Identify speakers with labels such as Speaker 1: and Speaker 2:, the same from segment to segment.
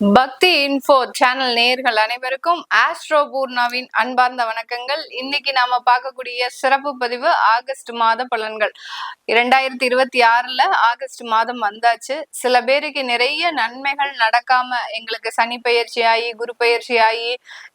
Speaker 1: பக்தி info channel நேயர்கள் அனைவருக்கும் ஆஸ்ட்ரோ பூர்ணாவின் அன்பார்ந்த வணக்கங்கள். இன்னைக்கு நாம பார்க்கக்கூடிய சிறப்பு பதிவு ஆகஸ்ட் மாத பலன்கள். 2026 ஆகஸ்ட் மாதம் வந்தாச்சு. சில பேருக்கு நிறைய நன்மைகள் நடக்காம எங்களுக்கு சனி பயிற்சி ஆகி குரு பயிற்சி ஆகி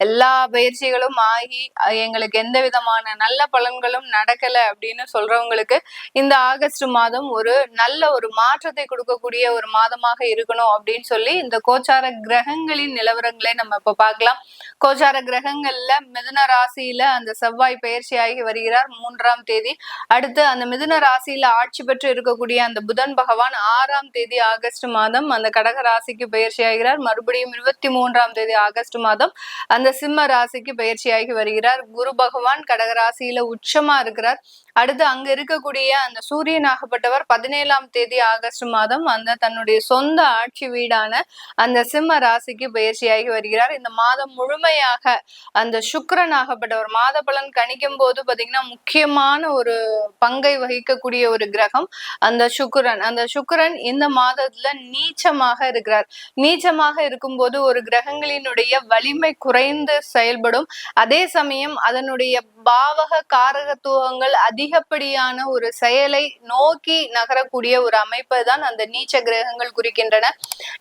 Speaker 1: எல்லா பயிற்சிகளும் ஆகி எங்களுக்கு எந்த விதமான நல்ல பலன்களும் நடக்கல அப்படின்னு சொல்றவங்களுக்கு இந்த ஆகஸ்ட் மாதம் ஒரு நல்ல ஒரு மாற்றத்தை கொடுக்கக்கூடிய ஒரு மாதமாக இருக்கணும் அப்படின்னு சொல்லி இந்த கோச்சார கிரகங்களின் நிலவரங்களை நம்ம இப்ப பார்க்கலாம். கோச்சார கிரகங்கள்ல மிதுன ராசியில அந்த செவ்வாய் பயிற்சி ஆகி வருகிறார் 3ஆம் தேதி. அடுத்து அந்த மிதுன ராசியில ஆட்சி பெற்று இருக்கக்கூடிய அந்த புதன் பகவான் 6ஆம் தேதி ஆகஸ்ட் மாதம் அந்த கடக ராசிக்கு பயிற்சி ஆகிறார். மறுபடியும் 23ஆம் தேதி ஆகஸ்ட் மாதம் அந்த சிம்ம ராசிக்கு பயிற்சியாகி வருகிறார். குரு பகவான் கடக ராசியில உச்சமா இருக்கிறார். அடுத்து அங்க இருக்கக்கூடிய அந்த சூரியனாகப்பட்டவர் 17ஆம் தேதி ஆகஸ்ட் மாதம் அந்த தன்னுடைய சொந்த ஆட்சி வீடான அந்த சிம்ம ராசிக்கு பயிற்சியாகி வருகிறார். இந்த மாதம் முழுமையாக அந்த சுக்கிரன் ஆகப்பட்டவர் மாத பலன் கணிக்கும் போது பாத்தீங்கன்னா முக்கியமான ஒரு பங்கை வகிக்கக்கூடிய ஒரு கிரகம் அந்த சுக்கிரன். அந்த சுக்கிரன் இந்த மாதத்துல நீச்சமாக இருக்கிறார். நீச்சமாக இருக்கும்போது ஒரு கிரகங்களினுடைய வலிமை குறைந்து செயல்படும். அதே சமயம் அதனுடைய பாவக காரகத்துவங்கள் அதிகப்படியான ஒரு செயலை நோக்கி நகரக்கூடிய ஒரு அமைப்பை தான் அந்த நீச்ச கிரகங்கள் குறிக்கின்றன.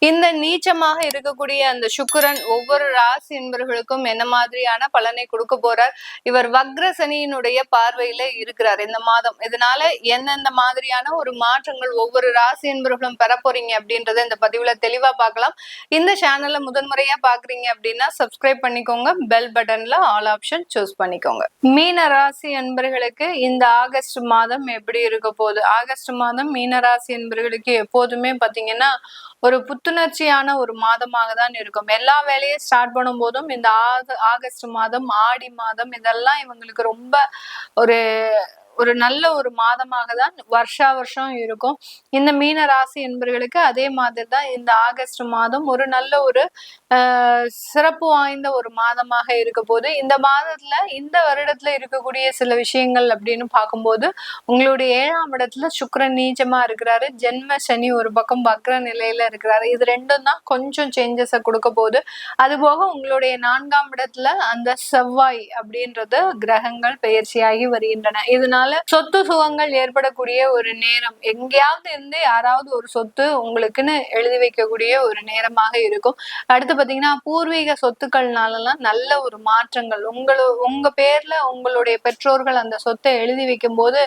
Speaker 1: இந்த நீச்சமாக இருக்கக்கூடிய அந்த சுக்கிரன் ஒவ்வொரு ராசி என்பவர்களுக்கும் என்ன மாதிரியான பலனை கொடுக்க போறார்? இவர் வக்ர சனியினுடைய பார்வையில இருக்கிறார் இந்த மாதம். இதனால எந்தெந்த மாதிரியான ஒரு மாற்றங்கள் ஒவ்வொரு ராசி என்பவர்களும் பெற போறீங்க அப்படின்றத இந்த பதிவுல தெளிவா பார்க்கலாம். இந்த சேனல்ல முதன்முறையா பாக்குறீங்க அப்படின்னா சப்ஸ்கிரைப் பண்ணிக்கோங்க. பெல் பட்டன்ல ஆல் ஆப்ஷன் சூஸ் பண்ணிக்கோங்க. மீன ராசி என்பர்களுக்கு இந்த ஆகஸ்ட் மாதம் எப்படி இருக்க போகுது? ஆகஸ்ட் மாதம் மீன ராசி என்பர்களுக்கு எப்போதுமே பாத்தீங்கன்னா ஒரு புத்துணர்ச்சியான ஒரு மாதமாக தான் இருக்கும். எல்லா வேலையும் ஸ்டார்ட் பண்ணும் போதும் இந்த ஆகஸ்ட் மாதம் ஆடி மாதம் இதெல்லாம் இவங்களுக்கு ரொம்ப ஒரு ஒரு நல்ல ஒரு மாதமாக தான் வருஷம் இருக்கும். இந்த மீன ராசி என்பவர்களுக்கு அதே மாதிரி தான் இந்த ஆகஸ்ட் மாதம் ஒரு நல்ல ஒரு சிறப்பு வாய்ந்த ஒரு மாதமாக இருக்க போது. இந்த மாதத்துல இந்த வருடத்துல இருக்கக்கூடிய சில விஷயங்கள் அப்படின்னு பார்க்கும்போது உங்களுடைய 7ஆம் இடத்துல சுக்கிரன் நீச்சமா இருக்கிறாரு. ஜென்ம சனி ஒரு பக்கம் வக்ர நிலையில இருக்கிறாரு. இது ரெண்டும் தான் கொஞ்சம் சேஞ்சஸை கொடுக்க போகுது. அது போக உங்களுடைய 4ஆம் இடத்துல அந்த செவ்வாய் அப்படின்றது கிரகங்கள் பயிற்சியாகி வருகின்றன. இதனால சொத்து சுகங்கள் ஏற்படக்கூடிய ஒரு நேரம். எங்கேயாவது இருந்து யாராவது ஒரு சொத்து உங்களுக்குன்னு எழுதி வைக்கக்கூடிய ஒரு நேரமாக இருக்கும். அடுத்து பாத்தீங்கன்னா பூர்வீக சொத்துக்கள்னாலலாம் நல்ல ஒரு மாற்றங்கள் உங்க பேர்ல உங்களுடைய பெற்றோர்கள் அந்த சொத்தை எழுதி வைக்கும் போது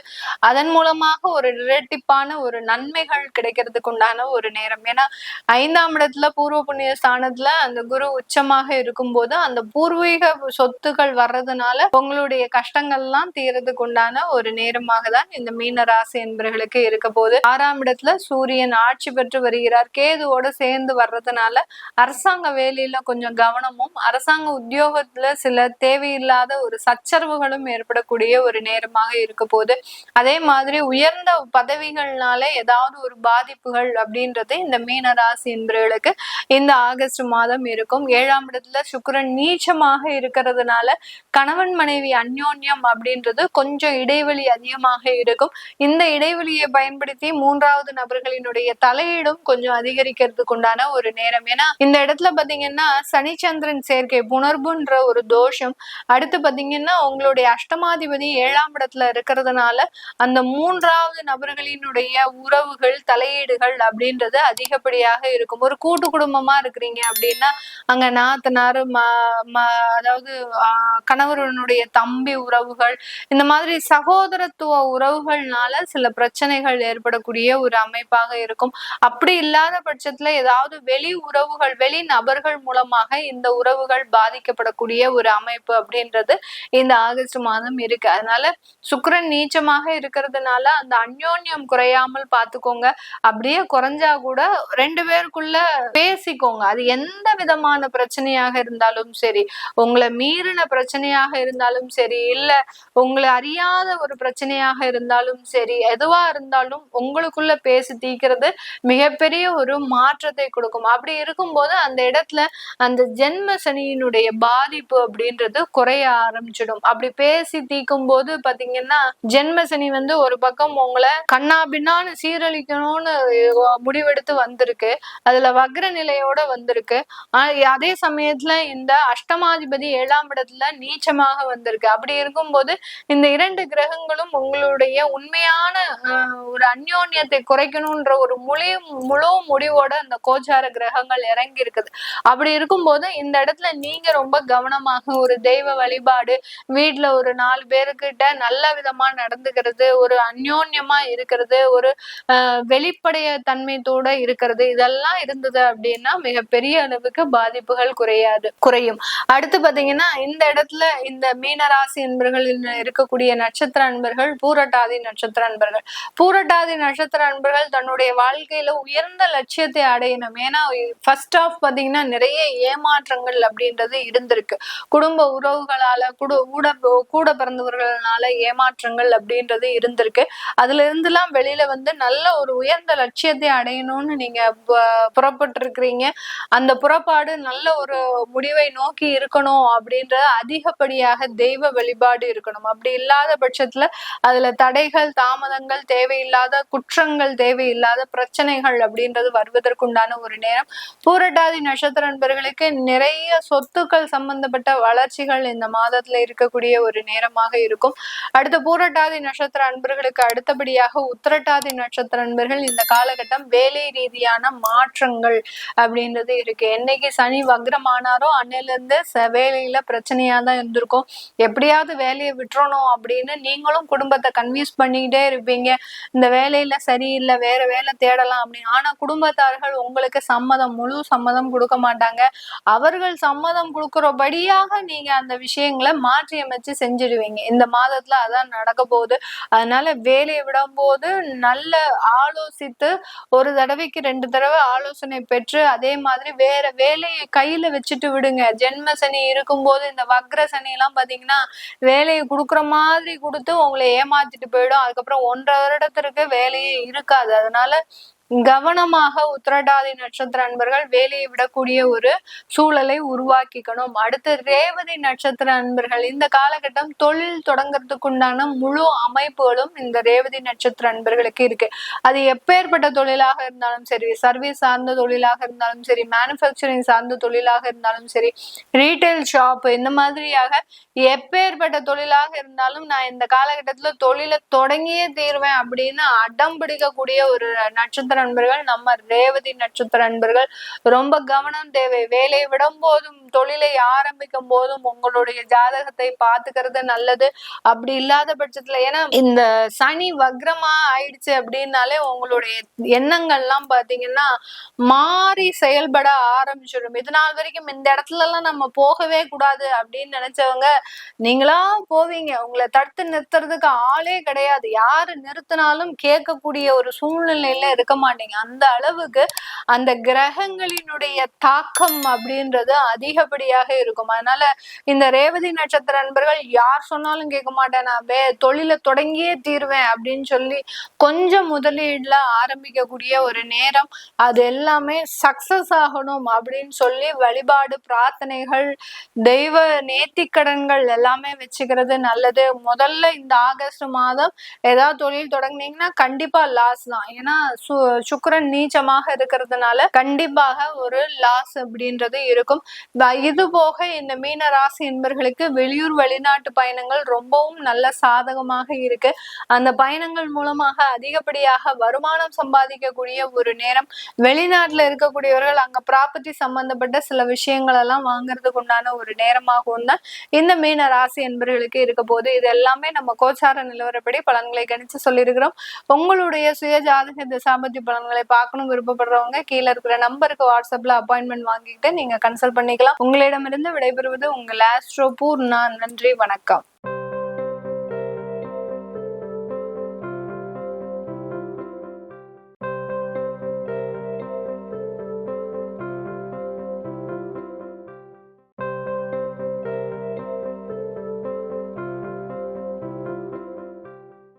Speaker 1: அதன் மூலமாக ஒரு இரட்டிப்பான ஒரு நன்மைகள் கிடைக்கிறதுக்கு உண்டான ஒரு நேரம். ஏன்னா 5ஆம் இடத்துல பூர்வ புண்ணிய ஸ்தானத்துல அந்த குரு உச்சமாக இருக்கும் போது அந்த பூர்வீக சொத்துக்கள் வர்றதுனால உங்களுடைய கஷ்டங்கள்லாம் தீரதுக்கு உண்டான ஒரு நேரமாக தான் இந்த மீன ராசி என்பவர்களுக்கு இருக்க போது. 6ஆம் இடத்துல சூரியன் ஆட்சி பெற்று வருகிறார். கேதுவோட சேர்ந்து வர்றதுனால அரசாங்க வேலையில கொஞ்சம் கவனமும் அரசாங்க உத்தியோகத்துல சில தேவையில்லாத ஒரு சச்சரவுகளும் ஏற்படக்கூடிய ஒரு நேரமாக இருக்க போது. அதே மாதிரி உயர்ந்த பதவிகள்னால ஏதாவது ஒரு பாதிப்புகள் அப்படின்றது இந்த மீன ராசி என்பவர்களுக்கு இந்த ஆகஸ்ட் மாதம் இருக்கும். 7ஆம் இடத்துல சுக்கிரன் நீச்சமாக இருக்கிறதுனால கணவன் மனைவி அந்யோன்யம் அப்படின்றது கொஞ்சம் இடைவெளி அதிகமாக இருக்கும். இந்த இடைவெளியை பயன்படுத்தி 3வது நபர்களினுடைய தலையீடும் கொஞ்சம் அதிகரிக்கிறதுக்கு உண்டான ஒரு நேரம். ஏன்னா இந்த இடத்துல பாத்தீங்கன்னா சனிச்சந்திரன் சேர்க்கை புணர்வுன்ற ஒரு தோஷம். அடுத்து பாத்தீங்கன்னா உங்களுடைய அஷ்டமாதிபதி 7ஆம் இடத்துல இருக்கிறதுனால அந்த 3வது நபர்களினுடைய உறவுகள் தலையீடுகள் அப்படின்றது அதிகப்படியாக இருக்கும். ஒரு கூட்டு குடும்பமா இருக்கிறீங்க அப்படின்னா அங்க நாத்தனார் அதாவது கணவனுடைய தம்பி உறவுகள் இந்த மாதிரி சகோதரத்துவ உறவுகள்னால சில பிரச்சனைகள் ஏற்படக்கூடிய ஒரு அமைப்பாக இருக்கும். அப்படி இல்லாத பட்சத்துல ஏதாவது வெளி உறவுகள் வெளி நபர்கள் மூலமாக இந்த உறவுகள் பாதிக்கப்படக்கூடிய ஒரு அமைப்பு அப்படின்றது இந்த ஆகஸ்ட் மாதம் இருக்கு. அதனால சுக்கிரன் நீச்சமாக இருக்கிறதுனால அந்த அந்யோன்யம் குறையாமல் பாத்துக்கோங்க. அப்படியே குறைஞ்சா கூட 2 பேருக்குள்ள பேசிக்கோங்க. அது எந்த விதமான பிரச்சனையாக இருந்தாலும் சரி, உங்களை மீறின பிரச்சனையாக இருந்தாலும் சரி, இல்ல உங்களை அறியாத ஒரு ஒரு பிரச்சனையாக இருந்தாலும் சரி, எதுவா இருந்தாலும் உங்களுக்குள்ள பேசி தீக்கிறது மிகப்பெரிய ஒரு மாற்றத்தை கொடுக்கும். அப்படி இருக்கும்போது அந்த இடத்துல அந்த ஜென்ம சனியினுடைய பாதிப்பு அப்படின்றது குறைய ஆரம்பிச்சிடும். அப்படி பேசி தீக்கும் போது பாத்தீங்கன்னா ஜென்ம சனி ஒரு ஒரு பக்கம் உங்களை கண்ணாபின்னான்னு சீரழிக்கணும்னு முடிவெடுத்து வந்திருக்கு. அதுல வக்ர நிலையோட வந்திருக்கு. அதே சமயத்துல இந்த அஷ்டமாதிபதி 7ஆம் இடத்துல நீச்சமாக வந்திருக்கு. அப்படி இருக்கும்போது இந்த 2 கிரகங்களும் உங்களுடைய உண்மையான ஒரு அந்யோன்யத்தை குறைக்கணும்ன்ற ஒரு முழு முடிவோட அந்த கோச்சார கிரகங்கள் இறங்கி இருக்குது. அப்படி இருக்கும்போது இந்த இடத்துல நீங்க ரொம்ப கவனமாக ஒரு தெய்வ வழிபாடு, வீட்டுல ஒரு 4 பேருக்கிட்ட நல்ல விதமா நடந்துக்கிறது, ஒரு அந்யோன்யமா இருக்கிறது, ஒரு வெளிப்படைய தன்மைத்தோட இருக்கிறது, இதெல்லாம் இருந்தது அப்படின்னா மிகப்பெரிய அளவுக்கு பாதிப்புகள் குறையும். அடுத்து பாத்தீங்கன்னா இந்த இடத்துல இந்த மீனராசி என்பர்கள் இருக்கக்கூடிய நட்சத்திர அன்பர்கள் பூரட்டாதி நட்சத்திர அன்பர்கள். பூரட்டாதி நட்சத்திர அன்பர்கள் தன்னுடைய வாழ்க்கையில உயர்ந்த லட்சியத்தை அடையணும். ஏன்னா ஃபர்ஸ்ட் ஆஃப் பாத்தீங்கன்னா நிறைய ஏமாற்றங்கள் அப்படின்றது இருந்திருக்கு. குடும்ப உறவுகளால கூட பிறந்தவர்களால ஏமாற்றங்கள் அப்படின்றது இருந்திருக்கு. அதுல இருந்துலாம் வெளியில நல்ல ஒரு உயர்ந்த லட்சியத்தை அடையணும்னு நீங்க புறப்பட்டு இருக்கிறீங்க. அந்த புறப்பாடு நல்ல ஒரு முடிவை நோக்கி இருக்கணும் அப்படின்ற அதிகப்படியாக தெய்வ வழிபாடு இருக்கணும். அப்படி இல்லாத பட்சத்துல அதுல தடைகள், தாமதங்கள், தேவையில்லாத குற்றங்கள், தேவையில்லாத பிரச்சனைகள் அப்படின்றது வருவதற்குண்டான ஒரு நேரம். பூரட்டாதி நட்சத்திர நண்பர்களுக்கு நிறைய சொத்துக்கள் சம்பந்தப்பட்ட வளர்ச்சிகள் இந்த மாதத்துல இருக்கக்கூடிய ஒரு நேரமாக இருக்கும். அடுத்த பூரட்டாதி நட்சத்திர அன்பர்களுக்கு அடுத்தபடியாக உத்திரட்டாதி நட்சத்திர அன்பர்கள் இந்த காலகட்டம் வேலை ரீதியான மாற்றங்கள் அப்படின்றது இருக்கு. என்னைக்கு சனி வக்ரமானாரோ அன்னையில இருந்து வேலையில பிரச்சனையா தான் இருந்திருக்கும். எப்படியாவது வேலையை விட்டுறணும் அப்படின்னு நீங்களும் குடும்பத்தை கன்வின்ஸ் பண்ணிக்கிட்டே இருப்பீங்க. இந்த வேலையில சரியில்லை, வேற வேலை தேடலாம் அப்படின்னு. ஆனா குடும்பத்தார்கள் உங்களுக்கு முழு சம்மதம் கொடுக்க மாட்டாங்க. அவர்கள் சம்மதம் கொடுக்கிறபடியாக நீங்க அந்த விஷயங்களை மாற்றி அமைச்சு செஞ்சிடுவீங்க. இந்த மாதத்துல அதான் நடக்க போகுது. அதனால வேலையை விடும்போது நல்ல ஆலோசித்து, ஒரு தடவைக்கு 2 தடவை ஆலோசனை பெற்று அதே மாதிரி வேற வேலையை கையில வச்சுட்டு விடுங்க. ஜென்ம சனி இருக்கும்போது இந்த வக்ர சனி எல்லாம் பாத்தீங்கன்னா வேலையை கொடுக்குற மாதிரி கொடுத்து உங்களை ஏமாத்திட்டு போயிடும். அதுக்கப்புறம் 1.5 வருடத்திற்கு வேலையே இருக்காது. அதனால கவனமாக உத்திரட்டாதி நட்சத்திர அன்பர்கள் வேலையை விடக்கூடிய ஒரு சூழலை உருவாக்கிக்கணும். அடுத்து ரேவதி நட்சத்திர அன்பர்கள் இந்த காலகட்டம் தொழில் தொடங்கறதுக்கு உண்டான முழு அமைப்புகளும் இந்த ரேவதி நட்சத்திர அன்பர்களுக்கு இருக்கு. அது எப்பேற்பட்ட தொழிலாக இருந்தாலும் சரி, சர்வீஸ் சார்ந்த தொழிலாக இருந்தாலும் சரி, மேனுஃபேக்சரிங் சார்ந்த தொழிலாக இருந்தாலும் சரி, ரீட்டைல் ஷாப், இந்த மாதிரியாக எப்பேற்பட்ட தொழிலாக இருந்தாலும் நான் இந்த காலகட்டத்துல தொழிலை தொடங்கியே தீர்வேன் அப்படின்னு அடம் பிடிக்கக்கூடிய ஒரு நட்சத்திர நண்பர்கள் நம்ம ரேவதி நட்சத்திர நண்பர்கள். ரொம்ப கவனம் தேவை. வேலையை விடும் போதும் தொழிலை ஆரம்பிக்கும் போதும் உங்களுடைய ஜாதகத்தை பாத்துக்கிறது நல்லது. அப்படி இல்லாத பட்சத்துல ஏன்னா இந்த சனி வக்ரமா ஆயிடுச்சு அப்படின்னாலே உங்களுடைய எண்ணங்கள்லாம் பாத்தீங்கன்னா மாறி செயல்பட ஆரம்பிச்சிடும். இது நாள் வரைக்கும் இந்த இடத்துல எல்லாம் நம்ம போகவே கூடாது அப்படின்னு நினைச்சவங்க நீங்களா போவீங்க. உங்களை தடுத்து நிறுத்துறதுக்கு ஆளே கிடையாது. யாரு நிறுத்தினாலும் கேட்கக்கூடிய ஒரு சூழ்நிலையில இருக்க மாட்டீங்க. அந்த அளவுக்கு அந்த கிரகங்களினுடைய தாக்கம் அப்படின்றது அதிகப்படியாக இருக்கும். அதனால இந்த ரேவதி நட்சத்திர நண்பர்கள் யார் சொன்னாலும் கேட்க மாட்டேன், நான் தொழிலை தொடங்கியே தீர்வேன் அப்படின்னு சொல்லி கொஞ்சம் முதலீடுல ஆரம்பிக்கக்கூடிய ஒரு நேரம். அது எல்லாமே சக்சஸ் ஆகணும் அப்படின்னு சொல்லி வழிபாடு, பிரார்த்தனைகள், தெய்வ நேர்த்திக்கடன்கள் எல்லாமே வச்சுக்கிறது நல்லது. முதல்ல இந்த ஆகஸ்ட் மாதம் ஏதாவது தொழில் தொடங்கினீங்கன்னா கண்டிப்பா லாஸ் தான். ஏன்னா சுக்கிரன் நீச்சமாக இருக்கிறதுனால கண்டிப்பாக ஒரு லாஸ் அப்படின்றது இருக்கும். இது போக இந்த மீன ராசி என்பர்களுக்கு வெளியூர் வெளிநாட்டு பயணங்கள் ரொம்பவும் நல்ல சாதகமாக இருக்கு. அந்த பயணங்கள் மூலமாக அதிகப்படியாக வருமானம் சம்பாதிக்கக்கூடிய ஒரு நேரம். வெளிநாட்டுல இருக்கக்கூடியவர்கள் அங்க ப்ராப்பர்ட்டி சம்பந்தப்பட்ட சில விஷயங்கள் எல்லாம் வாங்குறதுக்கு உண்டான ஒரு நேரமாகவும் தான் இந்த மீன ராசி என்பர்களுக்கு இருக்க போது. இது எல்லாமே நம்ம கோச்சார நிலவரப்படி பலன்களை கணிச்சு சொல்லியிருக்கிறோம். உங்களுடைய சுய ஜாதக திசாபதி பலன்களை பார்க்கணும் விருப்பப்படுறவங்க கீழே இருக்கிற நம்பருக்கு வாட்ஸ்அப்ல அப்பாயின்மெண்ட் வாங்கிக்கிட்டு நீங்க கன்சல்ட் பண்ணிக்கலாம். உங்களிடமிருந்து விடைபெறுவது உங்கள் ஆஸ்ட்ரோ பூர்ணா. நன்றி, வணக்கம்.